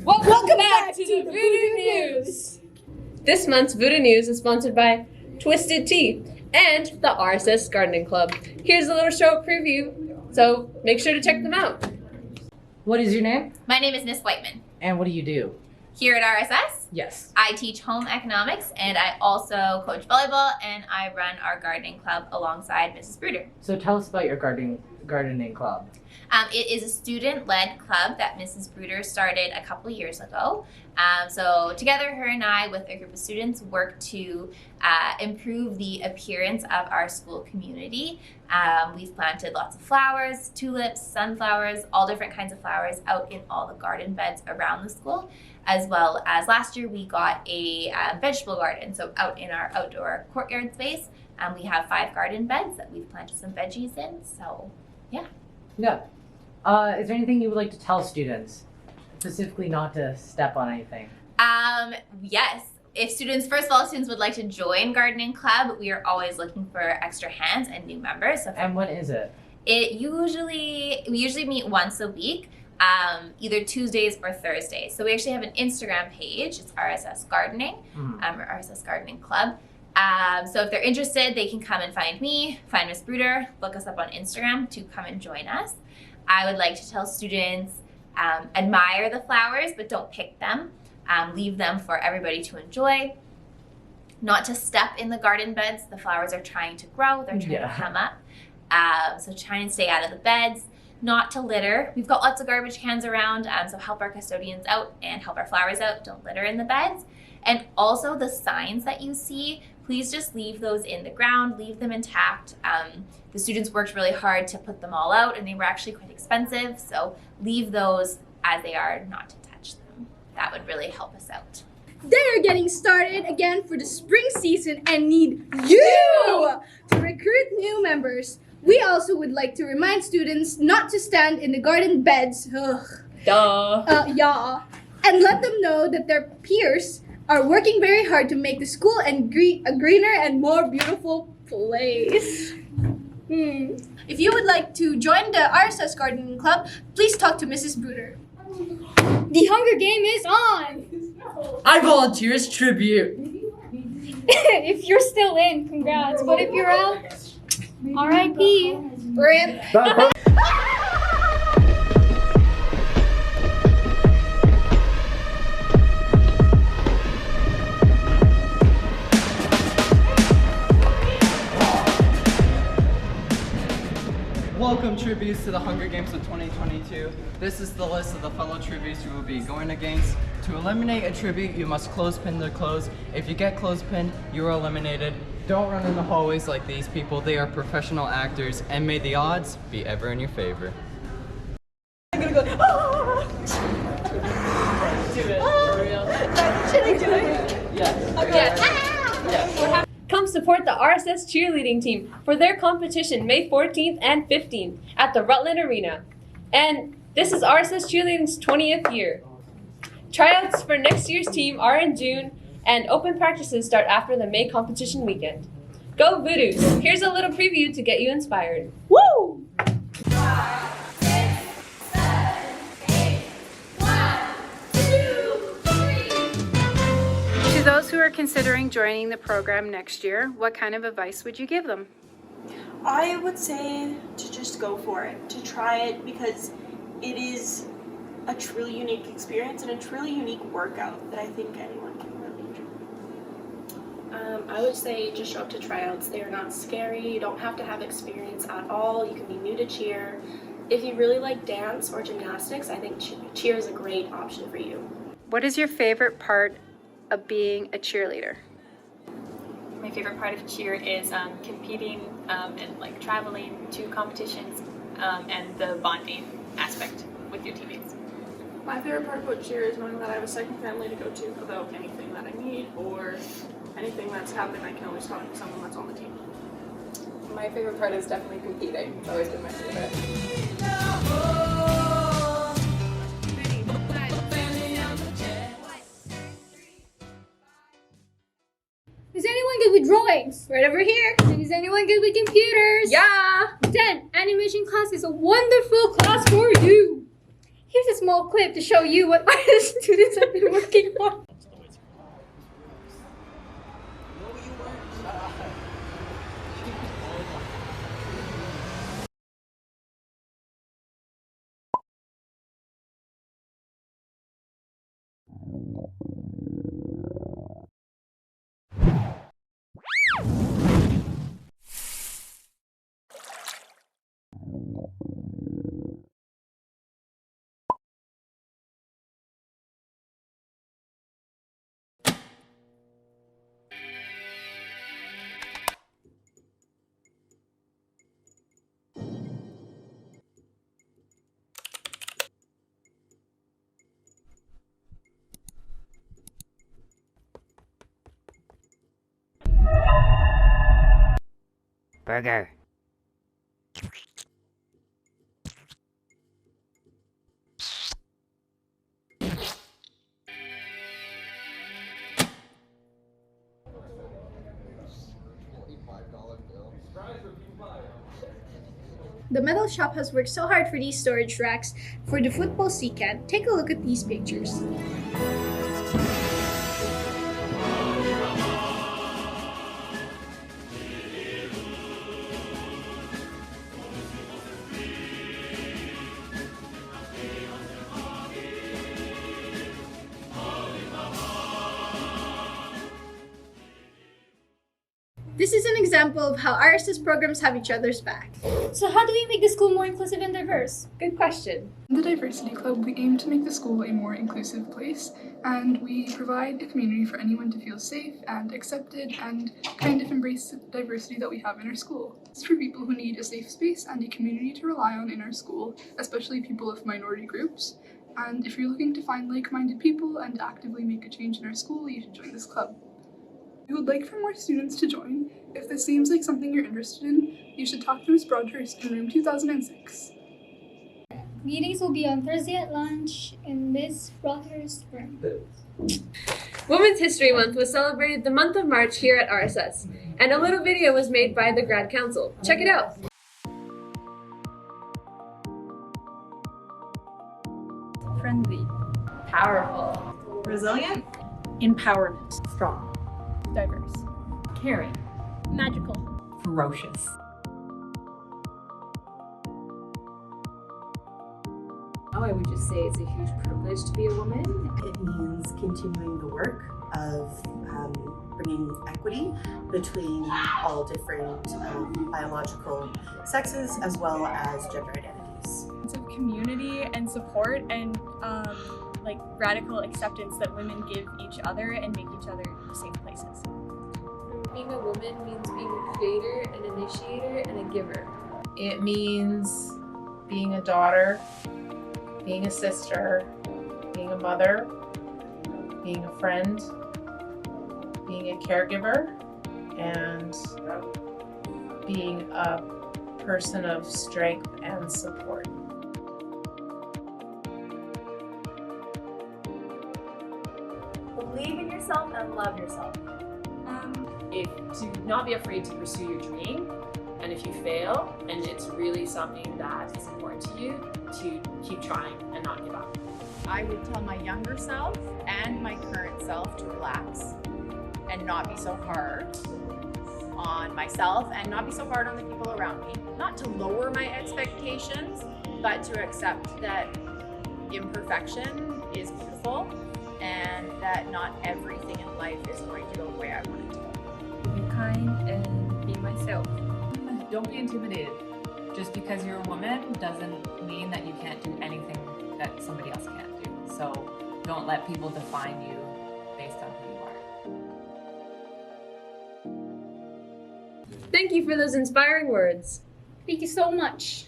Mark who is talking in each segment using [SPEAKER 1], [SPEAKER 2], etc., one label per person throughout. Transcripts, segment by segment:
[SPEAKER 1] Welcome back to the Voodoo News! This month's Voodoo News is sponsored by Twisted Tea and the RSS Gardening Club. Here's a little show preview, so make sure to check them out.
[SPEAKER 2] What is your name?
[SPEAKER 3] My name is Miss Whiteman.
[SPEAKER 2] And what do you do?
[SPEAKER 3] Here at RSS,
[SPEAKER 2] Yes.
[SPEAKER 3] I teach home economics and I also coach volleyball and I run our gardening club alongside Mrs. Bruder.
[SPEAKER 2] So tell us about your gardening club.
[SPEAKER 3] It is a student-led club that Mrs. Bruder started a couple years ago. So together, her and I, with a group of students, work to improve the appearance of our school community. We've planted lots of flowers, tulips, sunflowers, all different kinds of flowers out in all the garden beds around the school. As well as last year, we got a vegetable garden, so out in our outdoor courtyard space. We have 5 garden beds that we've planted some veggies in, so yeah.
[SPEAKER 2] Yeah. Is there anything you would like to tell students? Specifically not to step on anything.
[SPEAKER 3] Yes. If students, first of all, students would like to join gardening club, we are always looking for extra hands and new members. So
[SPEAKER 2] And when is it?
[SPEAKER 3] we usually meet once a week. Either Tuesdays or Thursdays. So we actually have an Instagram page. It's RSS Gardening, or RSS Gardening Club. So if they're interested, they can come and find me, find Miss Bruder, look us up on Instagram to come and join us. I would like to tell students, admire the flowers, but don't pick them. Leave them for everybody to enjoy. Not to step in the garden beds. The flowers are trying to grow. They're trying to come up. So try and stay out of the beds. Not to litter. We've got lots of garbage cans around, so help our custodians out and help our flowers out. Don't litter in the beds. And also the signs that you see, please just leave those in the ground, leave them intact. The students worked really hard to put them all out and they were actually quite expensive, so leave those as they are, not to touch them. That would really help us out.
[SPEAKER 4] They are getting started again for the spring season and need you to recruit new members. We also would like to remind students not to stand in the garden beds, and let them know that their peers are working very hard to make the school and a greener and more beautiful place. If you would like to join the RSS Gardening Club, please talk to Mrs. Bruder.
[SPEAKER 5] The Hunger Game is on!
[SPEAKER 2] I volunteer as tribute.
[SPEAKER 5] If you're still in, congrats. But if you're out, R.I.P.
[SPEAKER 4] RIP.
[SPEAKER 6] Welcome, tributes, to the Hunger Games of 2022. This is the list of the fellow tributes you will be going against. To eliminate a tribute, you must clothespin their clothes. If you get clothespinned, you are eliminated. Don't run in the hallways like these people. They are professional actors, and may the odds be ever in your favor. I'm gonna go. Ah! Do it. For real.
[SPEAKER 4] Should I do it?
[SPEAKER 6] Yes.
[SPEAKER 4] Okay.
[SPEAKER 6] Yes.
[SPEAKER 1] Come support the RSS cheerleading team for their competition May 14th and 15th at the Rutland Arena. And this is RSS Cheerleading's 20th year. Tryouts for next year's team are in June, and open practices start after the May competition weekend. Go Voodoos! Here's a little preview to get you inspired.
[SPEAKER 4] Woo!
[SPEAKER 5] 5, 6, 7, 8. 1, 2, 3.
[SPEAKER 7] To those who are considering joining the program next year, what kind of advice would you give them?
[SPEAKER 8] I would say to just go for it, to try it, because it is a truly unique experience and a truly unique workout that I think anyone can really enjoy.
[SPEAKER 9] I would say just show up to tryouts. They are not scary. You don't have to have experience at all. You can be new to cheer. If you really like dance or gymnastics, I think cheer is a great option for you.
[SPEAKER 7] What is your favorite part of being a cheerleader?
[SPEAKER 10] My favorite part of cheer is competing and like traveling to competitions and the bonding aspect with your teammates.
[SPEAKER 8] My favorite part about cheer is knowing that I have a second family to go to about anything that I need or anything that's happening. I can always talk to someone that's on the team.
[SPEAKER 10] My favorite part is definitely competing. It's always been my favorite.
[SPEAKER 5] Is anyone good with drawings?
[SPEAKER 4] Right over here.
[SPEAKER 5] Is anyone good with computers?
[SPEAKER 4] Yeah.
[SPEAKER 5] Dan, animation class is a wonderful class for you. Here's a small clip to show you what our students have been working on.
[SPEAKER 11] Burger.
[SPEAKER 4] The metal shop has worked so hard for these storage racks for the football can. Take a look at these pictures. This is an example of how RSS programs have each other's back.
[SPEAKER 5] So how do we make the school more inclusive and diverse?
[SPEAKER 1] Good question.
[SPEAKER 12] In the Diversity Club, we aim to make the school a more inclusive place, and we provide a community for anyone to feel safe and accepted and kind of embrace the diversity that we have in our school. It's for people who need a safe space and a community to rely on in our school, especially people of minority groups. And if you're looking to find like-minded people and actively make a change in our school, you should join this club. We would like for more students to join. If this seems like something you're interested in, you should talk to Ms. Broadhurst in room 2006.
[SPEAKER 5] Meetings will be on Thursday at lunch in Ms. Broadhurst's room.
[SPEAKER 1] Women's History Month was celebrated the month of March here at RSS, and a little video was made by the Grad Council. Check it out.
[SPEAKER 13] Friendly.
[SPEAKER 1] Powerful.
[SPEAKER 13] Resilient.
[SPEAKER 14] Empowerment.
[SPEAKER 13] Strong.
[SPEAKER 14] Diverse.
[SPEAKER 13] Caring.
[SPEAKER 5] Magical.
[SPEAKER 13] Ferocious.
[SPEAKER 15] I would just say it's a huge privilege to be a woman.
[SPEAKER 16] It means continuing the work of bringing equity between all different biological sexes as well as gender identities.
[SPEAKER 17] Sense of community and support and like radical acceptance that women give each other and make each other safe places.
[SPEAKER 1] Being a woman means being a creator, an initiator, and a giver.
[SPEAKER 18] It means being a daughter, being a sister, being a mother, being a friend, being a caregiver, and being a person of strength and support.
[SPEAKER 19] Believe in yourself and love yourself.
[SPEAKER 20] To not be afraid to pursue your dream, and if you fail and it's really something that is important to you, to keep trying and not give up.
[SPEAKER 21] I would tell my younger self and my current self to relax and not be so hard on myself and not be so hard on the people around me. Not to lower my expectations, but to accept that imperfection is beautiful and that not everything in life is going to go the way I want it to go.
[SPEAKER 22] Be kind and be myself.
[SPEAKER 23] Don't be intimidated. Just because you're a woman doesn't mean that you can't do anything that somebody else can't do. So don't let people define you based on who you are.
[SPEAKER 1] Thank you for those inspiring words.
[SPEAKER 5] Thank you so much.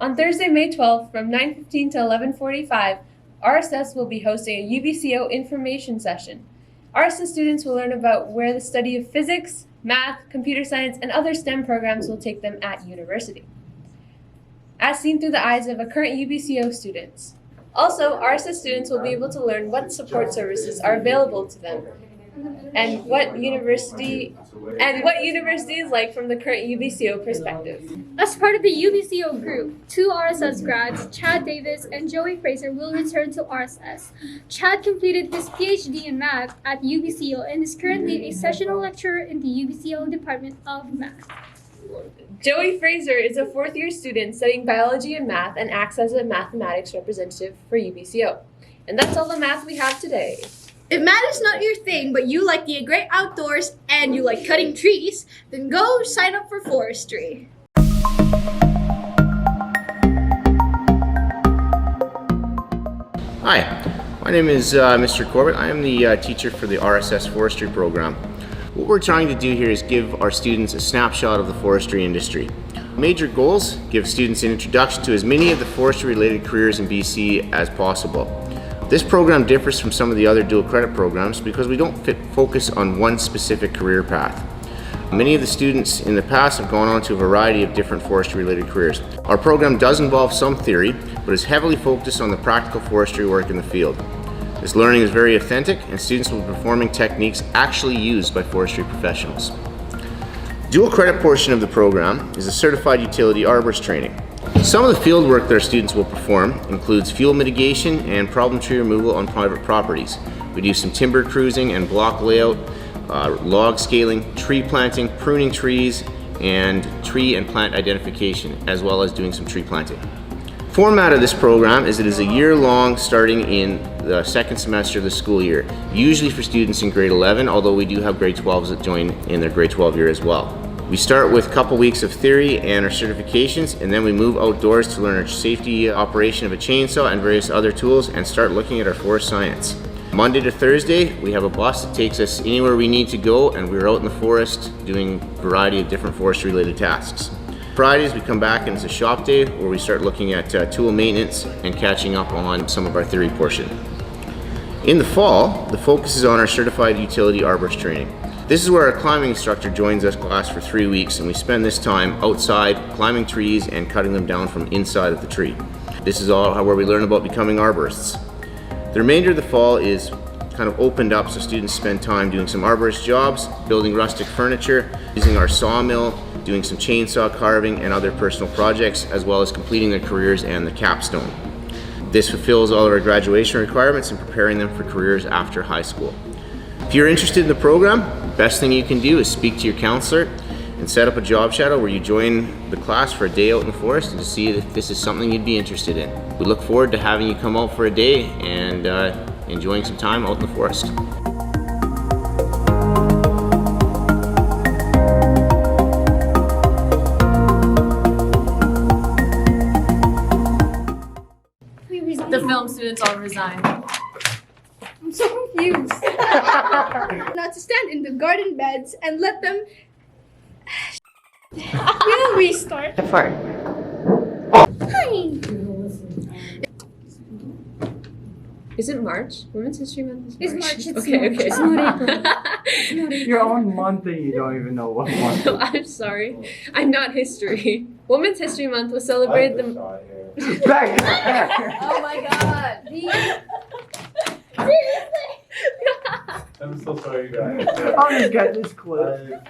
[SPEAKER 1] On Thursday, May 12th, from 9:15 to 11:45, RSS will be hosting a UBCO Information Session. RSS students will learn about where the study of physics, math, computer science, and other STEM programs will take them at university, as seen through the eyes of a current UBCO students. Also, RSS students will be able to learn what support services are available to them and what university is like from the current UBCO perspective.
[SPEAKER 5] As part of the UBCO group, 2 RSS grads, Chad Davis and Joey Fraser, will return to RSS. Chad completed his PhD in math at UBCO and is currently a sessional lecturer in the UBCO Department of Math.
[SPEAKER 1] Joey Fraser is a 4th-year student studying biology and math and acts as a mathematics representative for UBCO. And that's all the math we have today.
[SPEAKER 4] If math is not your thing, but you like the great outdoors and you like cutting trees, then go sign up for forestry.
[SPEAKER 2] Hi, my name is Mr. Corbett. I am the teacher for the RSS Forestry program. What we're trying to do here is give our students a snapshot of the forestry industry. Major goals: give students an introduction to as many of the forestry-related careers in BC as possible. This program differs from some of the other dual credit programs because we don't focus on one specific career path. Many of the students in the past have gone on to a variety of different forestry-related careers. Our program does involve some theory, but is heavily focused on the practical forestry work in the field. This learning is very authentic, and students will be performing techniques actually used by forestry professionals. The dual credit portion of the program is a certified utility arborist training. Some of the field work that our students will perform includes fuel mitigation and problem tree removal on private properties. We do some timber cruising and block layout, log scaling, tree planting, pruning trees, and tree and plant identification, as well as doing some tree planting. Format of this program is it is a year-long starting in the 2nd semester of the school year, usually for students in grade 11, although we do have grade 12s that join in their grade 12 year as well. We start with a couple weeks of theory and our certifications, and then we move outdoors to learn our safety operation of a chainsaw and various other tools and start looking at our forest science. Monday to Thursday, we have a bus that takes us anywhere we need to go, and we're out in the forest doing a variety of different forestry-related tasks. Fridays, we come back and it's a shop day where we start looking at tool maintenance and catching up on some of our theory portion. In the fall, the focus is on our certified utility arborist training. This is where our climbing instructor joins us class for 3 weeks, and we spend this time outside climbing trees and cutting them down from inside of the tree. This is all where we learn about becoming arborists. The remainder of the fall is kind of opened up, so students spend time doing some arborist jobs, building rustic furniture, using our sawmill, doing some chainsaw carving and other personal projects, as well as completing their careers and the capstone. This fulfills all of our graduation requirements and preparing them for careers after high school. If you're interested in the program, the best thing you can do is speak to your counselor and set up a job shadow where you join the class for a day out in the forest and to see if this is something you'd be interested in. We look forward to having you come out for a day and enjoying some time out in the forest.
[SPEAKER 1] The film students all resign.
[SPEAKER 4] I'm so confused. Not to stand in the garden beds and let them... We'll restart.
[SPEAKER 1] Depart.
[SPEAKER 4] Hi.
[SPEAKER 1] Is it March? Women's History Month is March.
[SPEAKER 4] It's March. It's
[SPEAKER 1] okay,
[SPEAKER 4] March.
[SPEAKER 1] okay.
[SPEAKER 4] It's not April. It's not April.
[SPEAKER 3] Your own month and you don't even know what month.
[SPEAKER 1] I'm sorry. I'm not history. Women's History Month was celebrated the...
[SPEAKER 19] Oh my god.
[SPEAKER 3] I'm so sorry, guys. I'll just get this clip.